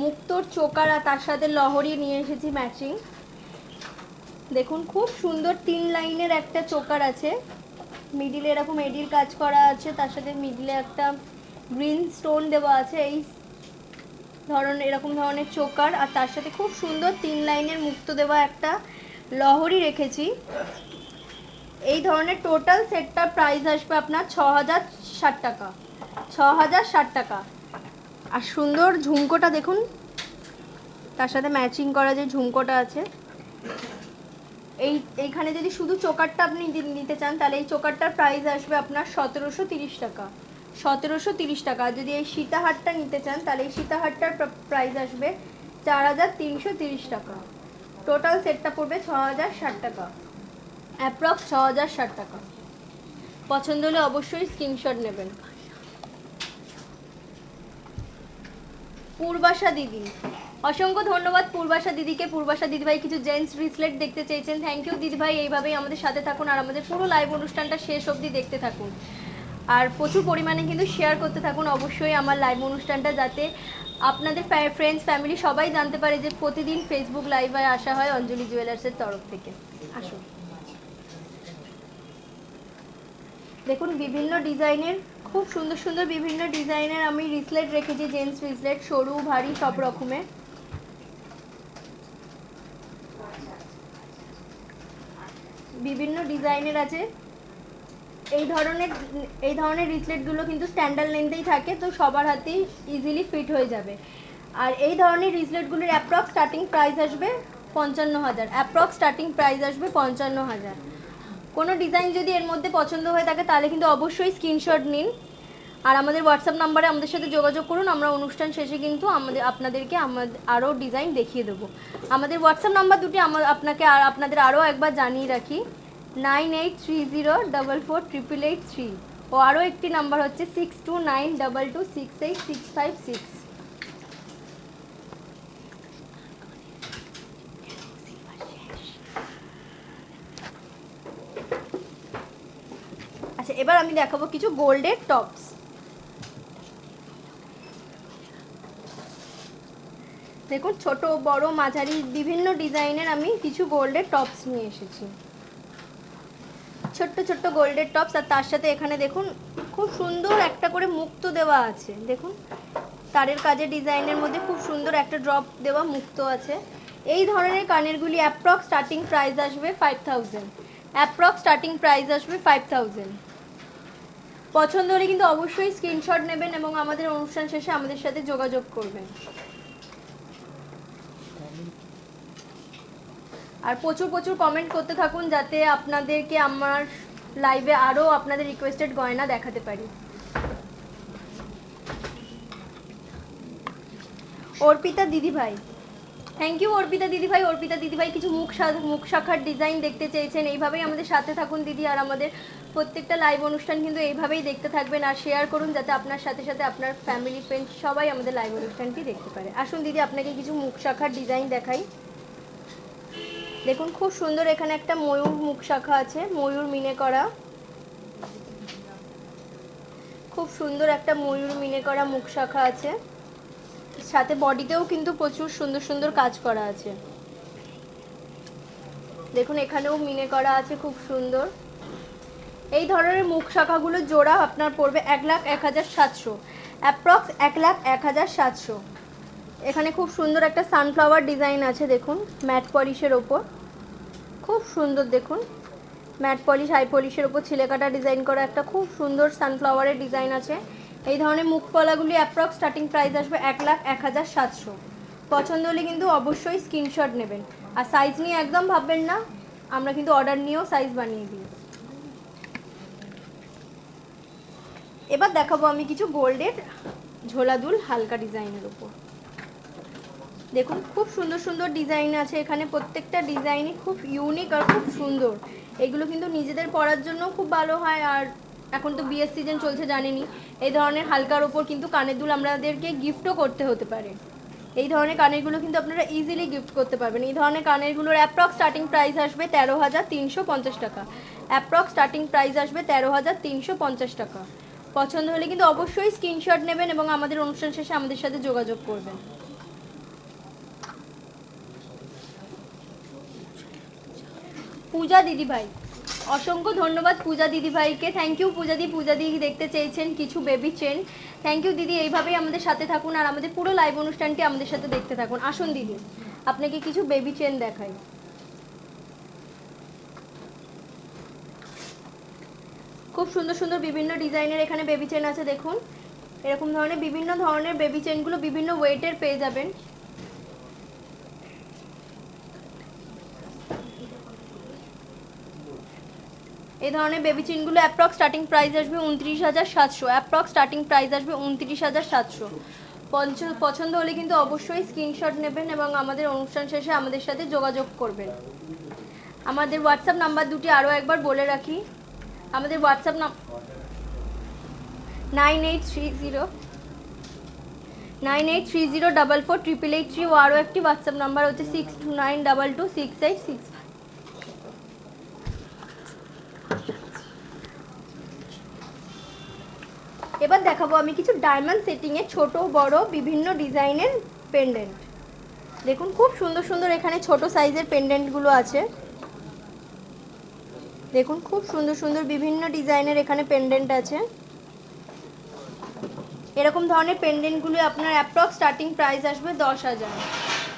মুক্তোর চোকার আর তার সাথে লহরি নিয়ে এসেছি ম্যাচিং। দেখুন খুব সুন্দর 3 লাইনের একটা চোকার আছে, মিডিলে এরকম এডির কাজ করা আছে, তার সাথে মিডিলে একটা গ্রিন স্টোন দেওয়া আছে। এই এরকম ধরনের চোকার আর তার সাথে খুব সুন্দর 3 লাইনের মুক্তো দেওয়া একটা লহরি রেখেছি। এই ধরনের টোটাল সেটটার প্রাইস আসবে আপনার 6,060 টাকা। 6,060 টাকা। আর সুন্দর ঝুমকোটা দেখুন, তার সাথে ম্যাচিং করা যে ঝুমকোটা আছে, এইখানে যদি শুধু চোকারটা আপনি নিতে চান তাহলে এই চোকারটার প্রাইস আসবে আপনার 1,730 টাকা। 1,730 টাকা। যদি এই সীতাহারটা নিতে চান তাহলে এই সীতাহারটার প্রাইস আসবে 4,330 টাকা। টোটাল সেটটা পড়বে 6,060 টাকা, অ্যাপ্রক্স 6,060 টাকা। পছন্দ হলে অবশ্যই স্ক্রিনশট নেবেন। পূর্বাশা দিদি, অসংখ্য ধন্যবাদ পূর্বাশা দিদিকে। পূর্বাশা দিদিভাই কিছু জেন্টস ব্রেসলেট দেখতে চেয়েছেন। থ্যাংক ইউ দিদিভাই, এইভাবেই আমাদের সাথে থাকুন আর আমাদের পুরো লাইভ অনুষ্ঠানটা শেষ অবধি দেখতে থাকুন। আর প্রচুর পরিমাণে কিন্তু শেয়ার করতে থাকুন অবশ্যই আমার লাইভ অনুষ্ঠানটা, যাতে আপনাদের ফ্রেন্ডস ফ্যামিলি সবাই জানতে পারে যে প্রতিদিন ফেসবুক লাইভে আসা হয় অঞ্জলি জুয়েলার্সের তরফ থেকে। আসুন দেখুন বিভিন্ন ডিজাইনের, খুব সুন্দর সুন্দর বিভিন্ন ডিজাইনের আমি রিসলেট রেখেছি, জেন্টস রিসলেট, সরু ভারী সব রকমের। বিভিন্ন ডিজাইনের আছে। এই ধরনের রিসলেটগুলো কিন্তু স্ট্যান্ডার্ড লেন্থেই থাকে, তো সবার হাতেই ইজিলি ফিট হয়ে যাবে। আর এই ধরনের রিসলেটগুলোর অ্যাপ্রক্স স্টার্টিং প্রাইস আসবে 55,000। অ্যাপ্রক্স স্টার্টিং প্রাইস আসবে 55,000। কোনো ডিজাইন যদি এর মধ্যে পছন্দ হয়ে থাকে তাহলে কিন্তু অবশ্যই স্ক্রিনশট নিন আর আমাদের হোয়াটসঅ্যাপ নাম্বারে আমাদের সাথে যোগাযোগ করুন। আমরা অনুষ্ঠান শেষে কিন্তু আপনাদেরকে আরও ডিজাইন দেখিয়ে দেবো। আমাদের হোয়াটসঅ্যাপ নাম্বার দুটি আপনাদের আরও একবার জানিয়ে রাখি, 9830448883 ও আরও একটি নাম্বার হচ্ছে 6292268656। আচ্ছা, এবার আমি দেখাবো কিছু গোল্ডের টপস। দেখুন ছোট বড় মাঝারি বিভিন্ন ডিজাইনের আমি কিছু গোল্ডের টপস নিয়ে এসেছি, ছোট্ট ছোট্ট গোল্ডের টপস। আর তার সাথে এখানে দেখুন খুব সুন্দর একটা করে মুক্তো দেওয়া আছে। দেখুন তারের কাজের ডিজাইনের মধ্যে খুব সুন্দর একটা ড্রপ দেওয়া মুক্তো আছে। এই ধরনের কানেরগুলি অ্যাপ্রক্স স্টার্টিং প্রাইস আসবে 5,000। অ্যাপ্রক্স স্টার্টিং প্রাইস আসবে 5,000। পছন্দ হলে কিন্তু অবশ্যই স্ক্রিনশট নেবেন এবং আমাদের অনুষ্ঠান শেষে আমাদের সাথে যোগাযোগ করবেন। আর প্রচুর প্রচুর কমেন্ট করতে থাকুন যাতে আপনাদেরকে আমার লাইভে আরও আপনাদের রিকোয়েস্টেড গয়না দেখাতে পারি। অর্পিতা দিদিভাই, থ্যাংক ইউ অর্পিতা দিদিভাই। অর্পিতা দিদিভাই কিছু মুখ শাখার ডিজাইন দেখতে চেয়েছেন, এইভাবেই আমাদের সাথে থাকুন দিদি। আর আমাদের প্রত্যেকটা লাইভ অনুষ্ঠান কিন্তু এইভাবেই দেখতে থাকবেন আর শেয়ার করুন যাতে আপনার সাথে সাথে আপনার ফ্যামিলি ফ্রেন্ড সবাই আমাদের লাইভ অনুষ্ঠানটি দেখতে পারে। আসুন দিদি আপনাকে কিছু মুখ শাখার ডিজাইন দেখাই। দেখুন খুব সুন্দর, এখানে একটা ময়ূর মুখ শাখা আছে, ময়ূর মিনে করা, খুব সুন্দর একটা ময়ূর মিনে করা মুখ শাখা আছে। সাথে বডিতেও কিন্তু প্রচুর সুন্দর সুন্দর কাজ করা আছে। দেখুন এখানেও মিনে করা আছে খুব সুন্দর। এই ধরনের মুখ শাখাগুলো জোড়া আপনার পড়বে 1,01,700, অ্যাপ্রক্স 1,01,700। এখানে খুব সুন্দর একটা সানফ্লাওয়ার ডিজাইন আছে, দেখুন ম্যাট পলিশের ওপর, খুব সুন্দর। দেখুন ম্যাট পলিশ হাই পলিশের ওপর ছিলেকাটা ডিজাইন করা একটা খুব সুন্দর সানফ্লাওয়ারের ডিজাইন আছে। এই ধরনের মুখ পলাগুলি অ্যাপ্রক্স স্টার্টিং প্রাইস আসবে 1,01,700। পছন্দ হলে কিন্তু অবশ্যই স্ক্রিনশট নেবেন। আর সাইজ নিয়ে একদম ভাববেন না, আমরা কিন্তু অর্ডার নিয়েও সাইজ বানিয়ে দিই। এবার দেখাবো আমি কিছু গোল্ডের ঝোলাদুল হালকা ডিজাইনের উপর। দেখুন খুব সুন্দর সুন্দর ডিজাইন আছে এখানে, প্রত্যেকটা ডিজাইনই খুব ইউনিক আর খুব সুন্দর। এগুলো কিন্তু নিজেদের পরার জন্য খুব ভালো হয়। আর এখন তো বিয়ের সিজন চলছে জানেনই, এই ধরনের হালকার ওপর কিন্তু কানের দুল আপনাদেরকে গিফটও করতে হতে পারে। এই ধরনের কানেরগুলো কিন্তু আপনারা ইজিলি গিফট করতে পারবেন। এই ধরনের কানেরগুলোর অ্যাপ্রক্স স্টার্টিং প্রাইস আসবে 13,350 টাকা। অ্যাপ্রক্স স্টার্টিং প্রাইস আসবে 13,350 টাকা। পছন্দ হলে কিন্তু অবশ্যই স্ক্রিনশট নেবেন এবং আমাদের অনুষ্ঠান শেষে আমাদের সাথে যোগাযোগ করবেন। পূজা দিদিভাই, অসংখ্য ধন্যবাদ পূজা দিদিভাইকে, থ্যাংক ইউ পূজা দি। পূজা দি দেখতে চেয়েছেন কিছু বেবি চেন, থ্যাংক ইউ দিদি। এইভাবেই আমাদের সাথে থাকুন আর আমাদের পুরো লাইভ অনুষ্ঠানটি আমাদের সাথে দেখতে থাকুন। আসুন দিদি আপনাকে কিছু বেবি চেন দেখাই। খুব সুন্দর সুন্দর বিভিন্ন ডিজাইনের এখানে বেবি চেন আছে। দেখুন এরকম ধরনের বিভিন্ন ধরনের বেবি চেনগুলো বিভিন্ন ওয়েটের পেয়ে যাবেন। এই ধরনের বেবি চেনগুলো অ্যাপ্রক্স স্টার্টিং প্রাইস আসবে 29,700। অ্যাপ্রক্স স্টার্টিং প্রাইস আসবে 29,700। পছন্দ হলে কিন্তু অবশ্যই স্ক্রিনশট নেবেন এবং আমাদের অনুষ্ঠান শেষে আমাদের সাথে যোগাযোগ করবেন। আমাদের হোয়াটসঅ্যাপ নাম্বার দুটি আরও একবার বলে রাখি। আমাদের হোয়াটসঅ্যাপ 9830448883 ও আরও একটি হোয়াটসঅ্যাপ নাম্বার হচ্ছে 6292268665। এবার দেখাবো আমি কিছু ডায়মন্ড সেটিংয়ে ছোট বড় বিভিন্ন ডিজাইনের পেন্ডেন্ট। দেখুন খুব সুন্দর সুন্দর এখানে ছোট সাইজের পেন্ডেন্টগুলো আছে। দেখুন খুব সুন্দর সুন্দর বিভিন্ন ডিজাইনের এখানে পেন্ডেন্ট আছে। এরকম ধরনের পেন্ডেন্টগুলো আপনার অ্যাপ্রক্স স্টার্টিং প্রাইস আসবে 10,000।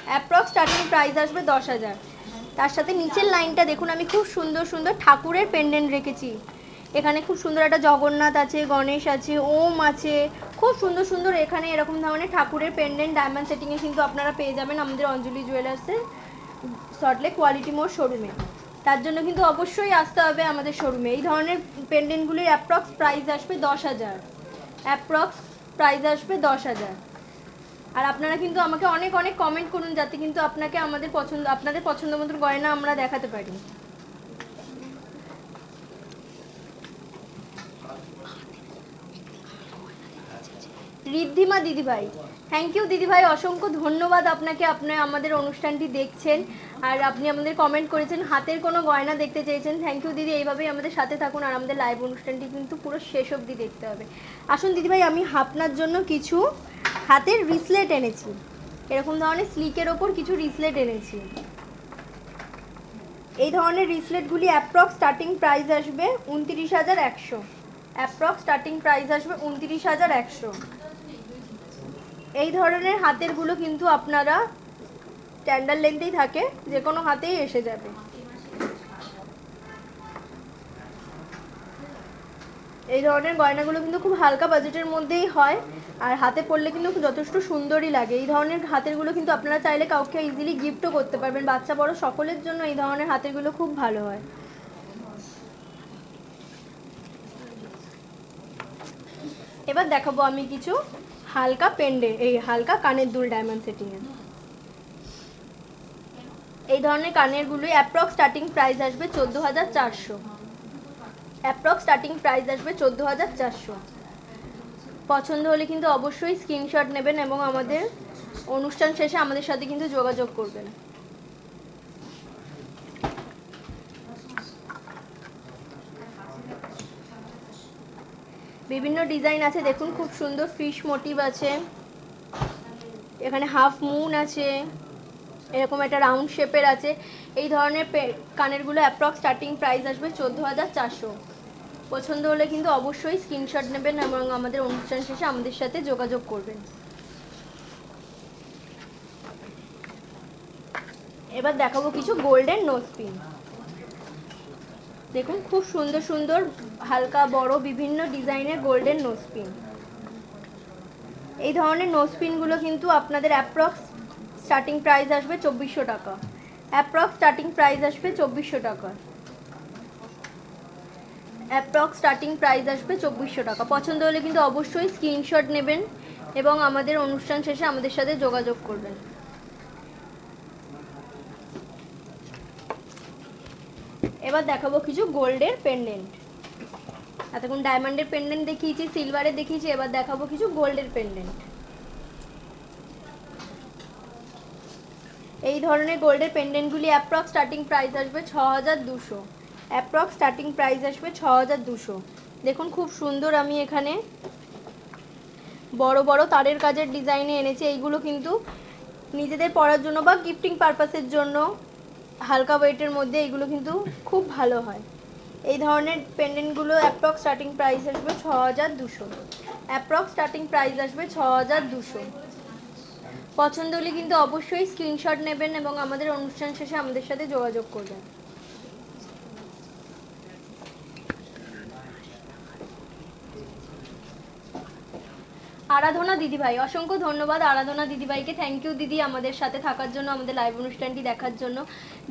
অ্যাপ্রক্স স্টার্টিং প্রাইস আসবে 10,000। তার সাথে নিচের লাইনটা দেখুন, আমি খুব সুন্দর সুন্দর ঠাকুরের পেন্ডেন্ট রেখেছি। এখানে খুব সুন্দর একটা জগন্নাথ আছে, গণেশ আছে, ওম আছে, খুব সুন্দর সুন্দর এখানে এরকম ধরনের ঠাকুরের পেন্ডেন্ট ডায়মন্ড সেটিংয়ে কিন্তু আপনারা পেয়ে যাবেন আমাদের অঞ্জলি জুয়েলার্সের সল্টলেক কোয়ালিটি মোড় শোরুমে। তার জন্য কিন্তু অবশ্যই আসতে হবে আমাদের শোরুমে। এই ধরনের পেন্ডেন্টগুলির অ্যাপ্রক্স প্রাইস আসবে 10,000। অ্যাপ্রক্স প্রাইস আসবে 10,000। আর আপনারা কিন্তু আমাকে অনেক অনেক কমেন্ট করুন যাতে কিন্তু আপনাকে আপনাদের পছন্দ মতো গয়না আমরা দেখাতে পারি। ঋদ্ধিমা দিদিভাই, থ্যাংক ইউ দিদিভাই, অসংখ্য ধন্যবাদ আপনাকে। আপনি আমাদের অনুষ্ঠানটি দেখছেন আর আপনি আমাদের কমেন্ট করেছেন হাতের কোনো গয়না দেখতে চেয়েছেন। থ্যাংক ইউ দিদি, এইভাবেই আমাদের সাথে থাকুন আর আমাদের লাইভ অনুষ্ঠানটি কিন্তু পুরো শেষ অবধি দেখতে হবে। আসুন দিদিভাই, আমি আপনার জন্য কিছু হাতের রিসলেট এনেছি। এরকম ধরনের স্লিকের ওপর কিছু রিসলেট এনেছি। এই ধরনের রিসলেটগুলি অ্যাপ্রক্স স্টার্টিং প্রাইস আসবে 29,100। অ্যাপ্রক্স স্টার্টিং প্রাইস আসবে 29,100। এই ধরনের হাতেরগুলো কিন্তু আপনারা স্ট্যান্ডার্ড লেন্থেই থাকে, যে কোনো হাতেই এসে যাবে। এই ধরনের গয়নাগুলো কিন্তু খুব হালকা বাজেটের মধ্যেই হয়, আর হাতে পরলে কিন্তু যথেষ্ট সুন্দরই লাগে। এই ধরনের হাতেরগুলো কিন্তু আপনারা চাইলে কাউকে ইজিলি গিফটও করতে পারবেন, বাচ্চা বড় সকলের জন্য এই ধরনের হাতেরগুলো খুব ভালো হয়। এবার দেখাবো আমি কিছু হালকা পেন্ডেন্ট, এই হালকা কানের দুল ডায়মন্ড সেটিংয়ে। এই ধরনের কানেরগুলো অ্যাপ্রক্স স্টার্টিং প্রাইস আসবে 14,400। অ্যাপ্রক্স স্টার্টিং প্রাইস আসবে 14,400। পছন্দ হলে কিন্তু অবশ্যই স্ক্রিনশট নেবেন এবং আমাদের অনুষ্ঠান শেষে আমাদের সাথে কিন্তু যোগাযোগ করবেন। বিভিন্ন ডিজাইন আছে দেখুন, খুব সুন্দর ফিশ মোটিভ আছে, এখানে হাফ মুন আছে, এরকম একটা রাউন্ড শেপের আছে। এই ধরনের কানেরগুলো অ্যাপ্রক্স স্টার্টিং প্রাইস আসবে 14,400। পছন্দ হলে কিন্তু অবশ্যই স্ক্রিনশট নেবেন এবং আমাদের অনুষ্ঠান শেষে আমাদের সাথে যোগাযোগ করবেন। এবার দেখাবো কিছু গোল্ডেন নোজ পিন। দেখুন খুব সুন্দর সুন্দর হালকা বড় বিভিন্ন ডিজাইনের গোল্ডেন নোজ পিন। এই ধরনের নোজ পিনগুলো কিন্তু আপনাদের অ্যাপ্রক্স স্টার্টিং প্রাইস আসবে 2,400 টাকা। অ্যাপ্রক্স স্টার্টিং প্রাইস আসবে 2,400 টাকা। অ্যাপ্রক্স স্টার্টিং প্রাইস আসবে 2,400 টাকা। পছন্দ হলে কিন্তু অবশ্যই স্ক্রিনশট নেবেন এবং আমাদের অনুষ্ঠান শেষে আমাদের সাথে যোগাযোগ করবেন। এবার দেখাবো কিছু গোল্ডের পেন্ডেন্ট। এতক্ষণ ডায়মন্ডের পেন্ডেন্ট দেখিয়েছি, সিলভারের দেখিয়েছি, এবার দেখাবো কিছু গোল্ডের পেন্ডেন্ট। এই ধরনের গোল্ডের পেন্ডেন্টগুলি অ্যাপ্রক্স স্টার্টিং প্রাইস আসবে 6,200। অ্যাপ্রক্স স্টার্টিং প্রাইস আসবে 6,200। দেখুন খুব সুন্দর আমি এখানে বড় বড় তারের কাজের ডিজাইনে এনেছি। এইগুলো কিন্তু নিজেদের পরার জন্য বা গিফটিং পারপাসের জন্য হালকা ওয়েটের মধ্যে এইগুলো কিন্তু খুব ভালো হয়। এই ধরনের পেন্ডেন্টগুলো অ্যাপ্রক্স স্টার্টিং প্রাইস আসবে 6,200। অ্যাপ্রক্স স্টার্টিং প্রাইস আসবে 6,200। পছন্দ হলে কিন্তু অবশ্যই স্ক্রিনশট নেবেন এবং আমাদের অনুষ্ঠান শেষে আমাদের সাথে যোগাযোগ করবেন। আরাধনা দিদিভাই, অসংখ্য ধন্যবাদ আরাধনা দিদিভাইকে। থ্যাংক ইউ দিদি আমাদের সাথে থাকার জন্য, আমাদের লাইভ অনুষ্ঠানটি দেখার জন্য।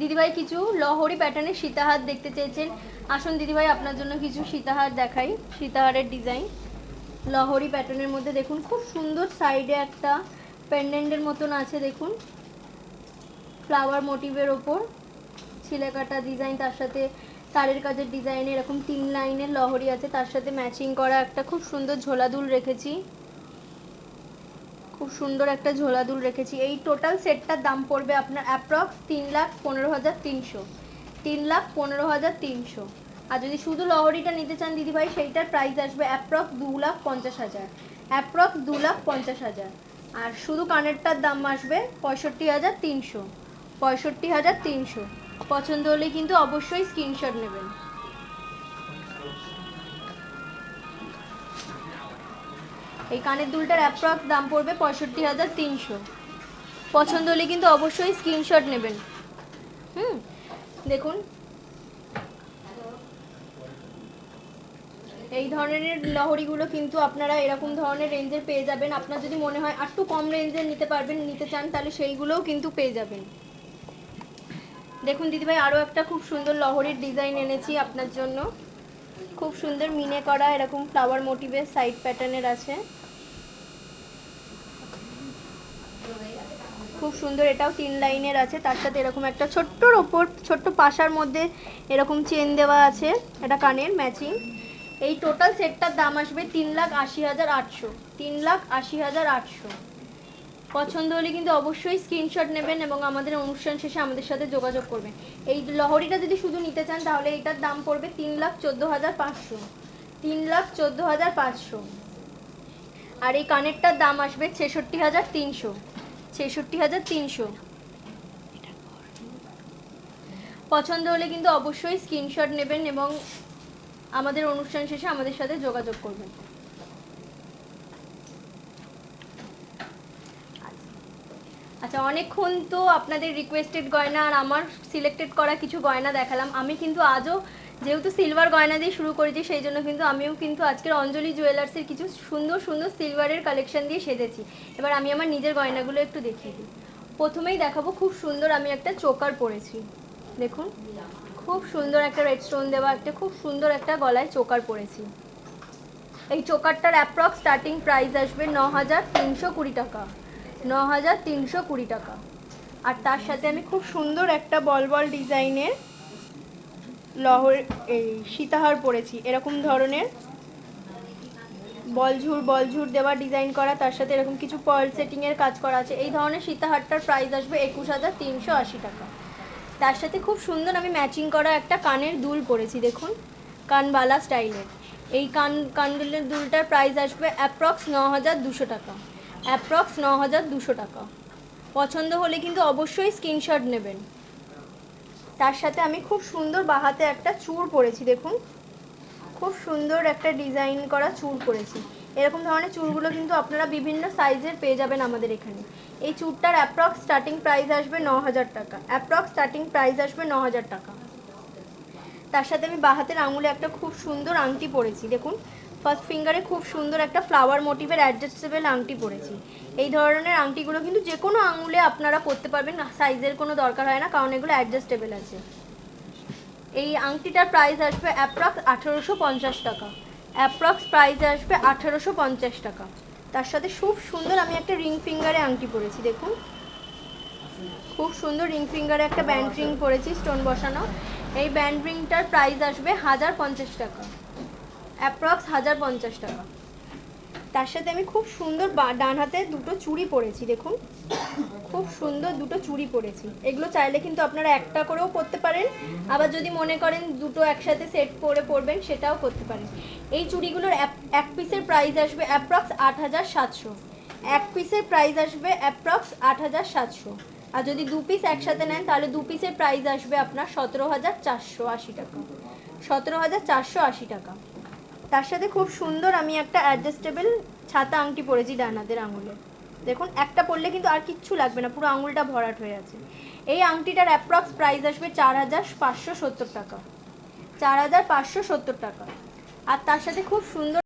দিদিভাই কিছু লহরি প্যাটার্নের সীতাহার দেখতে চেয়েছেন, আসুন দিদিভাই আপনার জন্য কিছু সীতাহার দেখাই। সীতাহারের ডিজাইন লহরি প্যাটার্নের মধ্যে দেখুন খুব সুন্দর, সাইডে একটা পেন্ডেন্টের মতন আছে দেখুন, ফ্লাওয়ার মোটিভের ওপর ছিলে কাটা ডিজাইন, তার সাথে তারের কাজের ডিজাইনে এরকম 3 লাইনের লহরি আছে, তার সাথে ম্যাচিং করা একটা খুব সুন্দর ঝোলা দুল রেখেছি। খুব সুন্দর একটা ঝোলা দুল রেখেছি। এই টোটাল সেটটার দাম পড়বে আপনার অ্যাপ্রক্স 3,15,300। 3,15,300। আর যদি শুধু লহরিটা নিতে চান দিদিভাই, সেইটার প্রাইস আসবে অ্যাপ্রক্স 2,50,000। অ্যাপ্রক্স 2,50,000। আর শুধু কানেরটার দাম আসবে 65,300। 65,300। পছন্দ হলে কিন্তু অবশ্যই স্ক্রিনশট নেবেন। এই কানের দুলটার অ্যাপ্রক্স দাম পড়বে 65,300। পছন্দ হলে কিন্তু অবশ্যই স্ক্রিনশট নেবেন। দেখুন এই ধরনের লহরিগুলো কিন্তু আপনারা এরকম ধরনের রেঞ্জের পেয়ে যাবেন। আপনার যদি মনে হয় একটু কম রেঞ্জের নিতে চান তাহলে সেইগুলোও কিন্তু পেয়ে যাবেন। দেখুন দিদিভাই আরও একটা খুব সুন্দর লহরির ডিজাইন এনেছি আপনার জন্য। খুব সুন্দর মিনে করা এরকম ফ্লাওয়ার মোটিভের সাইড প্যাটার্নের আছে, খুব সুন্দর। এটাও 3 লাইনের আছে, তার সাথে এরকম একটা ছোট্টর ওপর ছোট্ট পাশার মধ্যে এরকম চেন দেওয়া আছে, এটা কানের ম্যাচিং। এই টোটাল সেটটার দাম আসবে 3,80,800। 3,80,800। পছন্দ হলে কিন্তু অবশ্যই স্ক্রিনশট নেবেন এবং আমাদের অনুষ্ঠান শেষে আমাদের সাথে যোগাযোগ করবেন। এই লহরিটা যদি শুধু নিতে চান তাহলে এটার দাম পড়বে 3,14,500। 3,14,500। আর এই কানেরটার দাম আসবে 66,300। 66,300। পছন্দ হলে কিন্তু অবশ্যই স্ক্রিনশট নেবেন এবং আমাদের অনুষ্ঠান শেষে আমাদের সাথে যোগাযোগ করবেন। আচ্ছা, অনেকক্ষণ তো আপনাদের রিকোয়েস্টেড গয়না আর আমার সিলেক্টেড করা কিছু গয়না দেখালাম। আমি কিন্তু আজও যেহেতু সিলভার গয়না দিয়ে শুরু করেছি সেই জন্য কিন্তু আমিও কিন্তু আজকের অঞ্জলি জুয়েলার্সের কিছু সুন্দর সুন্দর সিলভারের কালেকশন দিয়ে সেজেছি। এবার আমি আমার নিজের গয়নাগুলো একটু দেখিয়ে দিই। প্রথমেই দেখাবো, খুব সুন্দর আমি একটা চোকার পরেছি, দেখুন খুব সুন্দর একটা রেড স্টোন দেওয়া একটা খুব সুন্দর একটা গলায় চোকার পরেছি। এই চোকারটার অ্যাপ্রক্স স্টার্টিং প্রাইস আসবে 9,320 টাকা, 9,320 টাকা। আর তার সাথে আমি খুব সুন্দর একটা বল বল ডিজাইনের এই সীতাহার পরেছি, এরকম ধরনের বলঝুর দেওয়া ডিজাইন করা, তার সাথে এরকম কিছু পার্ল সেটিংয়ের কাজ করা আছে। এই ধরনের সীতাহারটার প্রাইস আসবে 21,380 টাকা। তার সাথে খুব সুন্দর আমি ম্যাচিং করা একটা কানের দুল পরেছি, দেখুন কানবালা স্টাইলের। এই কানের দুলটার প্রাইস আসবে অ্যাপ্রক্স 9,200 টাকা, অ্যাপ্রক্স 9,200 টাকা। পছন্দ হলে কিন্তু অবশ্যই স্ক্রিনশট নেবেন। তার সাথে আমি খুব সুন্দর বাহাতে একটা চূড় পরেছি, দেখুন খুব সুন্দর একটা ডিজাইন করা চূড় পরেছি। এরকম ধরনের চূড়গুলো কিন্তু আপনারা বিভিন্ন সাইজের পেয়ে যাবেন আমাদের এখানে। এই চূড়টার অ্যাপ্রক্স স্টার্টিং প্রাইস আসবে 9,000 টাকা, অ্যাপ্রক্স স্টার্টিং প্রাইস আসবে 9,000 টাকা। তার সাথে আমি বাহাতের আঙুলে একটা খুব সুন্দর আংটি পরেছি, দেখুন ফার্স্ট ফিঙ্গারে খুব সুন্দর একটা ফ্লাওয়ার মোটিভের অ্যাডজাস্টেবল আংটি পরেছি। এই ধরনের আংটিগুলো কিন্তু যে কোনো আঙুলে আপনারা পরতে পারবেন, সাইজের কোনো দরকার হয় না, কারণ এগুলো অ্যাডজাস্টেবল আছে। এই আংটিটার প্রাইস আসবে অ্যাপ্রক্স 1,850 টাকা, অ্যাপ্রক্স প্রাইস আসবে 1,850 টাকা। তার সাথে খুব সুন্দর আমি একটা রিং ফিঙ্গারে আংটি পরেছি, দেখুন খুব সুন্দর রিং ফিঙ্গারে একটা ব্যান্ড রিং পরেছি স্টোন বসানো। এই ব্যান্ড রিংটার প্রাইস আসবে 1,050 টাকা, অ্যাপ্রক্স 1,050 টাকা। তার সাথে আমি খুব সুন্দর ডান হাতে দুটো চুড়ি পরেছি, দেখুন খুব সুন্দর দুটো চুড়ি পরেছি। এগুলো চাইলে কিন্তু আপনারা একটা করেও পরতে পারেন, আবার যদি মনে করেন দুটো একসাথে সেট করে পরবেন সেটাও করতে পারেন। এই চুড়িগুলোর এক পিসের প্রাইস আসবে অ্যাপ্রক্স 8,700, এক পিসের প্রাইস আসবে অ্যাপ্রক্স 8,700। আর যদি দু পিস একসাথে নেন তাহলে দু পিসের প্রাইস আসবে আপনার 17,480 টাকা, 17,480 টাকা। তার সাথে খুব সুন্দর আমি একটা অ্যাডজাস্টেবল ছাতা আংটি পরেছি ডান হাতের আঙুলে, দেখুন একটা পরলে কিন্তু আর কিচ্ছু লাগবে না, পুরো আঙুলটা ভরাট হয়ে আছে। এই আংটিটার অ্যাপ্রক্স প্রাইস আসবে 4,570 টাকা, 4,570 টাকা। আর তার সাথে খুব সুন্দর